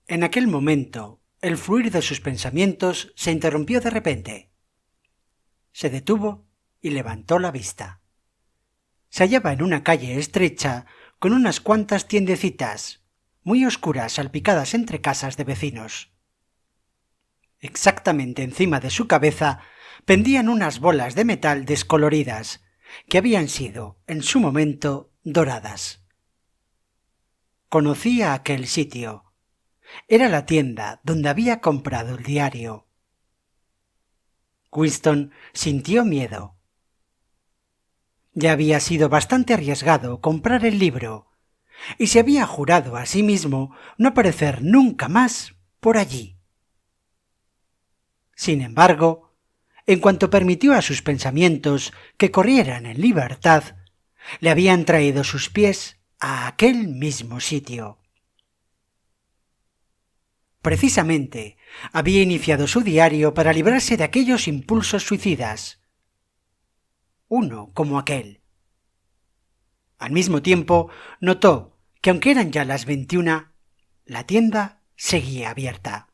En aquel momento, el fluir de sus pensamientos se interrumpió de repente. Se detuvo y levantó la vista. Se hallaba en una calle estrecha con unas cuantas tiendecitas, muy oscuras, salpicadas entre casas de vecinos. Exactamente encima de su cabeza pendían unas bolas de metal descoloridas, que habían sido, en su momento, doradas. Conocía aquel sitio. Era la tienda donde había comprado el diario. Winston sintió miedo. Ya había sido bastante arriesgado comprar el libro, y se había jurado a sí mismo no aparecer nunca más por allí. Sin embargo, en cuanto permitió a sus pensamientos que corrieran en libertad, le habían traído sus pies a aquel mismo sitio. Precisamente, había iniciado su diario para librarse de aquellos impulsos suicidas. Uno como aquel. Al mismo tiempo, notó que aunque eran ya las 21, la tienda seguía abierta.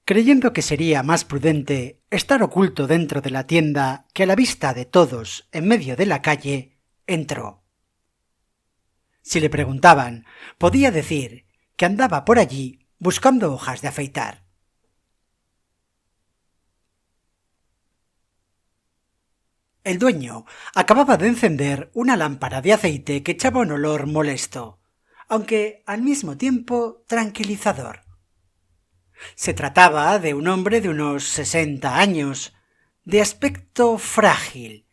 Creyendo que sería más prudente estar oculto dentro de la tienda que a la vista de todos en medio de la calle, entró. Si le preguntaban, podía decir que andaba por allí buscando hojas de afeitar. El dueño acababa de encender una lámpara de aceite que echaba un olor molesto, aunque al mismo tiempo tranquilizador. Se trataba de un hombre de unos 60 años, de aspecto frágil,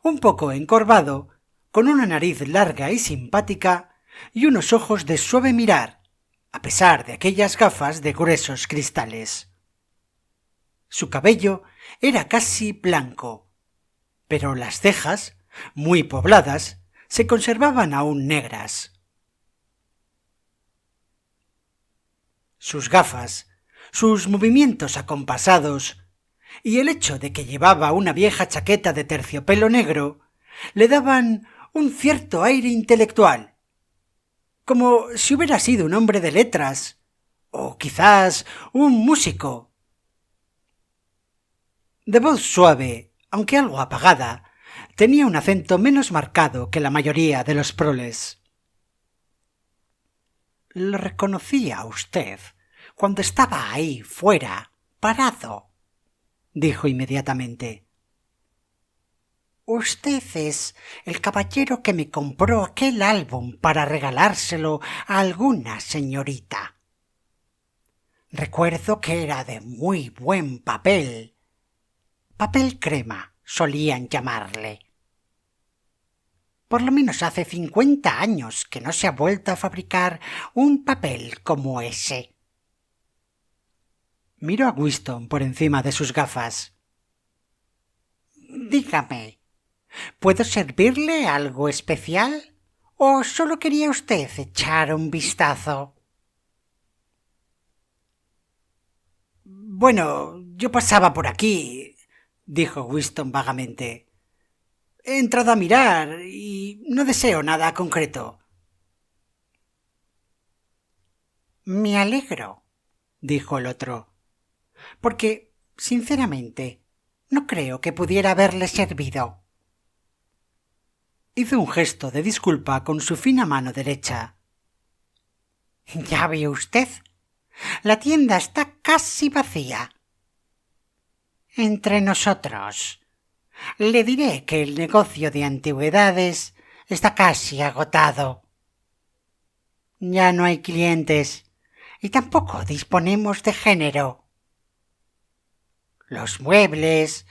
un poco encorvado, con una nariz larga y simpática y unos ojos de suave mirar, a pesar de aquellas gafas de gruesos cristales. Su cabello era casi blanco, pero las cejas, muy pobladas, se conservaban aún negras. Sus gafas, sus movimientos acompasados y el hecho de que llevaba una vieja chaqueta de terciopelo negro le daban un cierto aire intelectual, como si hubiera sido un hombre de letras, o quizás un músico. De voz suave, aunque algo apagada, tenía un acento menos marcado que la mayoría de los proles. «Lo reconocía usted cuando estaba ahí fuera, parado», dijo inmediatamente. «Usted es el caballero que me compró aquel álbum para regalárselo a alguna señorita. Recuerdo que era de muy buen papel. Papel crema solían llamarle. Por lo menos hace 50 años que no se ha vuelto a fabricar un papel como ese». Miró a Winston por encima de sus gafas. «Dígame, ¿puedo servirle algo especial? ¿O solo quería usted echar un vistazo?» «Bueno, yo pasaba por aquí», dijo Winston vagamente. «He entrado a mirar y no deseo nada concreto». «Me alegro», dijo el otro, «porque, sinceramente, no creo que pudiera haberle servido». Hizo un gesto de disculpa con su fina mano derecha. «Ya ve usted, la tienda está casi vacía. Entre nosotros, le diré que el negocio de antigüedades está casi agotado. Ya no hay clientes y tampoco disponemos de género. Los muebles,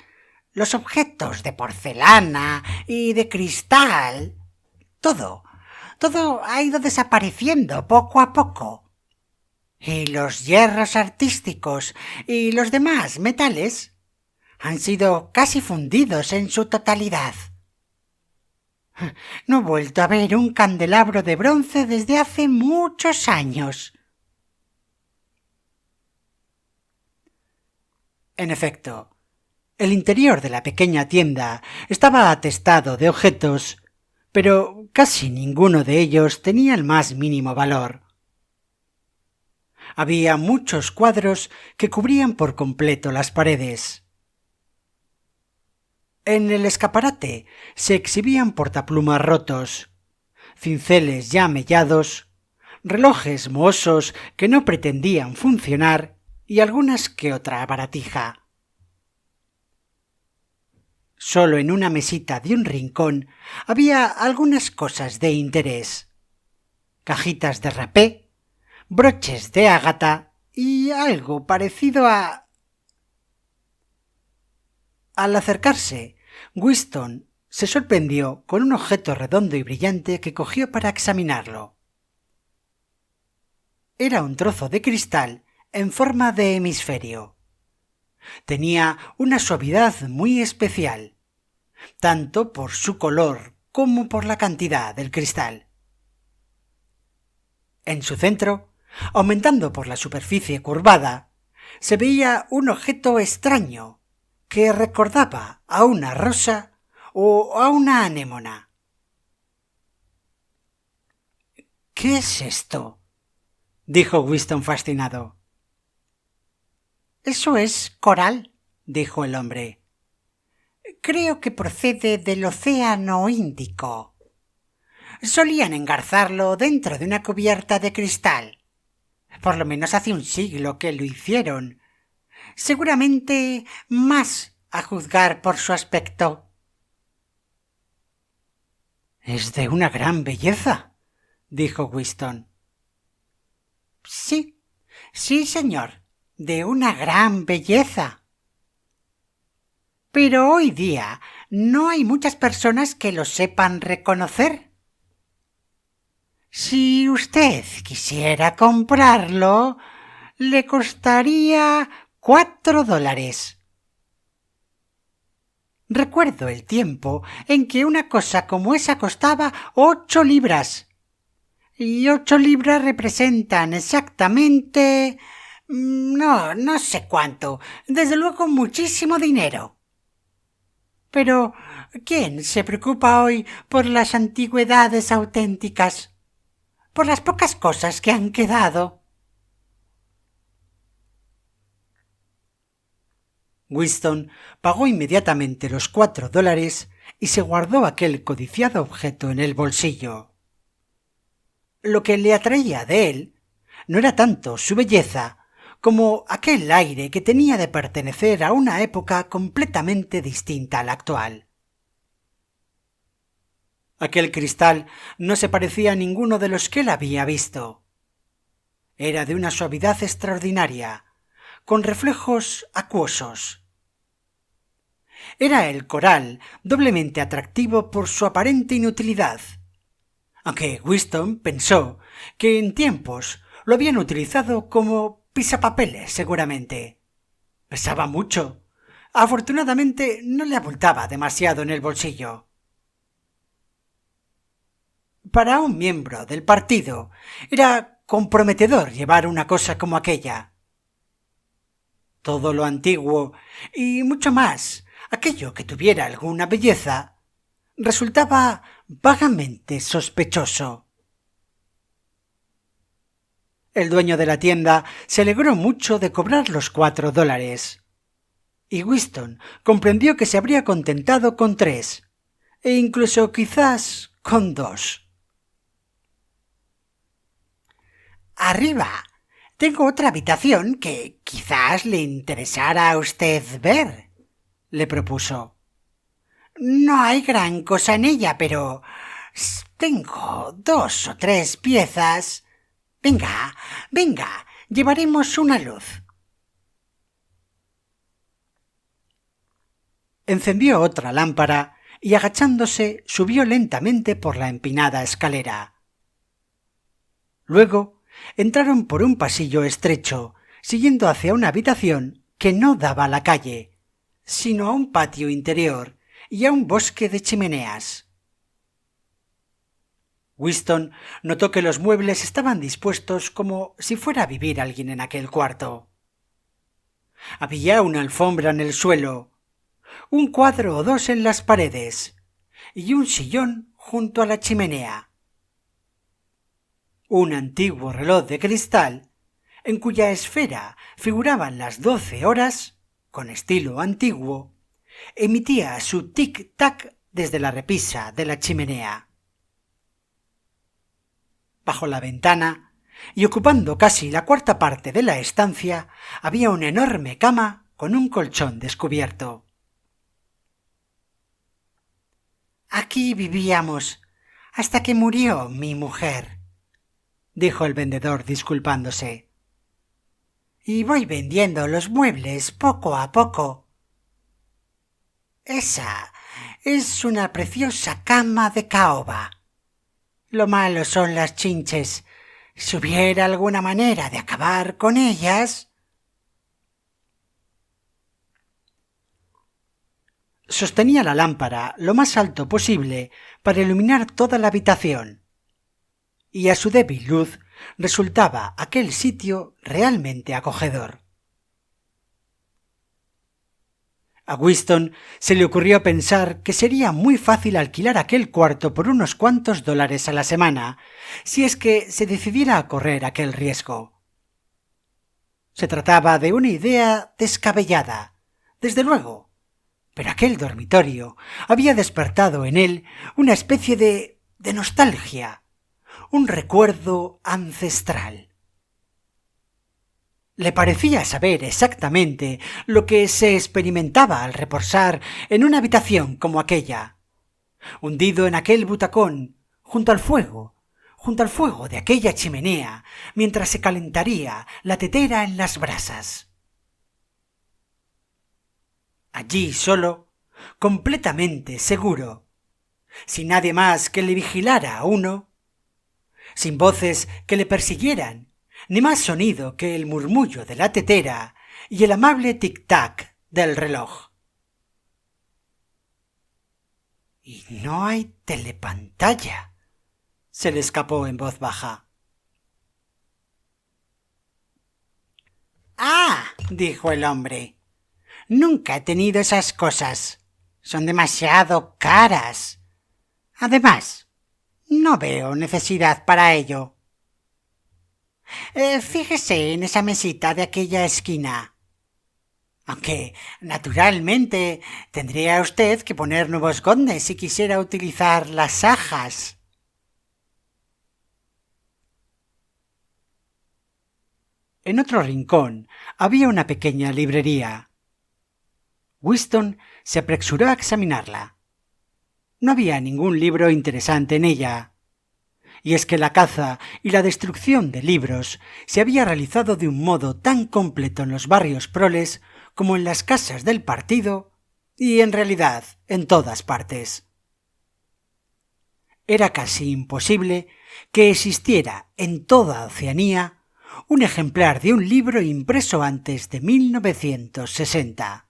los objetos de porcelana y de cristal, todo ha ido desapareciendo poco a poco. Y los hierros artísticos y los demás metales han sido casi fundidos en su totalidad. No he vuelto a ver un candelabro de bronce desde hace muchos años». En efecto, el interior de la pequeña tienda estaba atestado de objetos, pero casi ninguno de ellos tenía el más mínimo valor. Había muchos cuadros que cubrían por completo las paredes. En el escaparate se exhibían portaplumas rotos, cinceles ya mellados, relojes mohosos que no pretendían funcionar y algunas que otra baratija. Solo en una mesita de un rincón había algunas cosas de interés: cajitas de rapé, broches de ágata y algo parecido a... Al acercarse, Winston se sorprendió con un objeto redondo y brillante que cogió para examinarlo. Era un trozo de cristal en forma de hemisferio. Tenía una suavidad muy especial, tanto por su color como por la cantidad del cristal. En su centro, aumentando por la superficie curvada, se veía un objeto extraño que recordaba a una rosa o a una anémona. —¿Qué es esto? —dijo Winston fascinado. —Eso es coral —dijo el hombre—. Creo que procede del océano Índico. Solían engarzarlo dentro de una cubierta de cristal. Por lo menos hace un siglo que lo hicieron. Seguramente más, a juzgar por su aspecto. —Es de una gran belleza —dijo Winston. Sí, señor, de una gran belleza. Pero hoy día no hay muchas personas que lo sepan reconocer. Si usted quisiera comprarlo, le costaría $4. Recuerdo el tiempo en que una cosa como esa costaba 8 libras. Y 8 libras representan exactamente... no sé cuánto. Desde luego muchísimo dinero. Pero ¿quién se preocupa hoy por las antigüedades auténticas? Por las pocas cosas que han quedado. Winston pagó inmediatamente los $4 y se guardó aquel codiciado objeto en el bolsillo. Lo que le atraía de él no era tanto su belleza como aquel aire que tenía de pertenecer a una época completamente distinta a la actual. Aquel cristal no se parecía a ninguno de los que él había visto. Era de una suavidad extraordinaria, con reflejos acuosos. Era el coral doblemente atractivo por su aparente inutilidad, aunque Winston pensó que en tiempos lo habían utilizado como pisapapeles seguramente. Pesaba mucho. Afortunadamente no le abultaba demasiado en el bolsillo. Para un miembro del partido era comprometedor llevar una cosa como aquella. Todo lo antiguo y mucho más, aquello que tuviera alguna belleza, resultaba vagamente sospechoso. El dueño de la tienda se alegró mucho de cobrar los $4, y Winston comprendió que se habría contentado con 3, e incluso quizás con 2. Arriba tengo otra habitación que quizás le interesara a usted ver —le propuso. No hay gran cosa en ella, pero tengo 2 o 3 piezas. Venga, llevaremos una luz. Encendió otra lámpara y agachándose subió lentamente por la empinada escalera. Luego entraron por un pasillo estrecho, siguiendo hacia una habitación que no daba a la calle, sino a un patio interior y a un bosque de chimeneas. Winston notó que los muebles estaban dispuestos como si fuera a vivir alguien en aquel cuarto. Había una alfombra en el suelo, un cuadro o 2 en las paredes y un sillón junto a la chimenea. Un antiguo reloj de cristal en cuya esfera figuraban las 12 horas, con estilo antiguo, emitía su tic-tac desde la repisa de la chimenea. Bajo la ventana, y ocupando casi la cuarta parte de la estancia, había una enorme cama con un colchón descubierto. Aquí vivíamos hasta que murió mi mujer, dijo el vendedor disculpándose. Y voy vendiendo los muebles poco a poco. Esa es una preciosa cama de caoba. Lo malo son las chinches. Si hubiera alguna manera de acabar con ellas. Sostenía la lámpara lo más alto posible para iluminar toda la habitación, y a su débil luz resultaba aquel sitio realmente acogedor. A Winston se le ocurrió pensar que sería muy fácil alquilar aquel cuarto por unos cuantos dólares a la semana, si es que se decidiera a correr aquel riesgo. Se trataba de una idea descabellada, desde luego, pero aquel dormitorio había despertado en él una especie de nostalgia, un recuerdo ancestral. Le parecía saber exactamente lo que se experimentaba al reposar en una habitación como aquella, hundido en aquel butacón, junto al fuego de aquella chimenea, mientras se calentaría la tetera en las brasas. Allí solo, completamente seguro, sin nadie más que le vigilara a uno, sin voces que le persiguieran, ni más sonido que el murmullo de la tetera y el amable tic-tac del reloj. —Y no hay telepantalla —se le escapó en voz baja. —Ah —dijo el hombre—, nunca he tenido esas cosas. Son demasiado caras. Además, no veo necesidad para ello. Fíjese en esa mesita de aquella esquina. Aunque, naturalmente, tendría usted que poner nuevos gondes si quisiera utilizar las sajas. En otro rincón había una pequeña librería. Winston se apresuró a examinarla. No había ningún libro interesante en ella. Y es que la caza y la destrucción de libros se había realizado de un modo tan completo en los barrios proles como en las casas del partido y, en realidad, en todas partes. Era casi imposible que existiera en toda Oceanía un ejemplar de un libro impreso antes de 1960.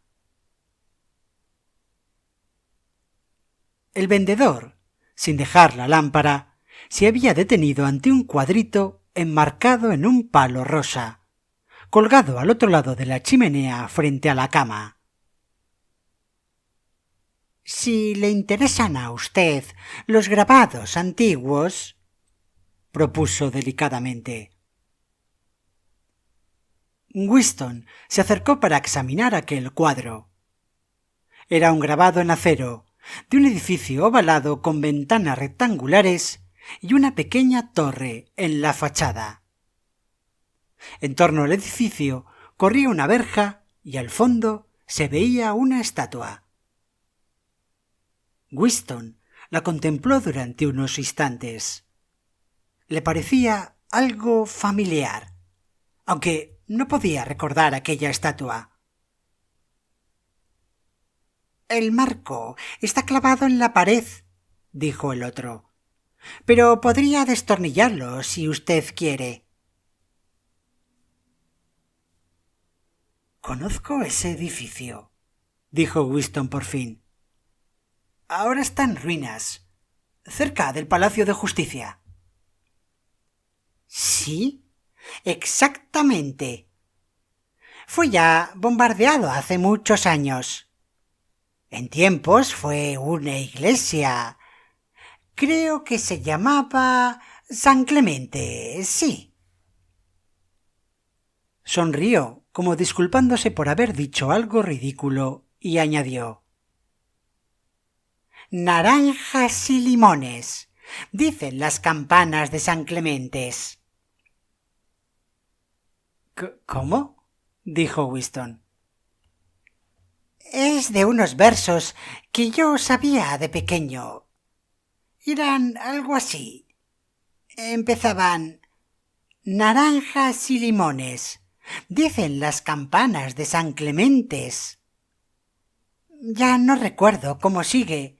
El vendedor, sin dejar la lámpara, se había detenido ante un cuadrito enmarcado en un palo rosa, colgado al otro lado de la chimenea frente a la cama. Si le interesan a usted los grabados antiguos, propuso delicadamente. Winston se acercó para examinar aquel cuadro. Era un grabado en acero, de un edificio ovalado con ventanas rectangulares y una pequeña torre en la fachada. En torno al edificio corría una verja y al fondo se veía una estatua. Winston la contempló durante unos instantes. Le parecía algo familiar, aunque no podía recordar aquella estatua. El marco está clavado en la pared, dijo el otro, pero podría destornillarlo si usted quiere. Conozco ese edificio, dijo Winston por fin. Ahora está en ruinas, cerca del Palacio de Justicia. Sí, exactamente. Fue ya bombardeado hace muchos años. En tiempos fue una iglesia. Creo que se llamaba San Clemente, sí. Sonrió, como disculpándose por haber dicho algo ridículo, y añadió: naranjas y limones, dicen las campanas de San Clementes. ¿Cómo? dijo Winston. Es de unos versos que yo sabía de pequeño. Eran algo así. Empezaban: naranjas y limones, dicen las campanas de San Clementes. Ya no recuerdo cómo sigue,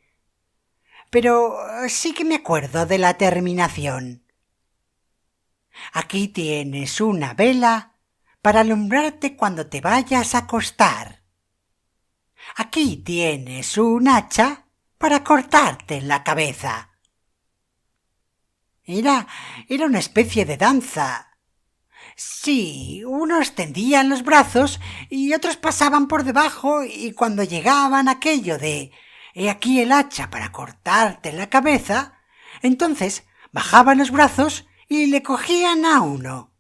pero sí que me acuerdo de la terminación. Aquí tienes una vela para alumbrarte cuando te vayas a acostar. Aquí tienes un hacha para cortarte la cabeza. Era una especie de danza. Sí, unos tendían los brazos y otros pasaban por debajo, y cuando llegaban a aquello de «he aquí el hacha para cortarte la cabeza», entonces bajaban los brazos y le cogían a uno.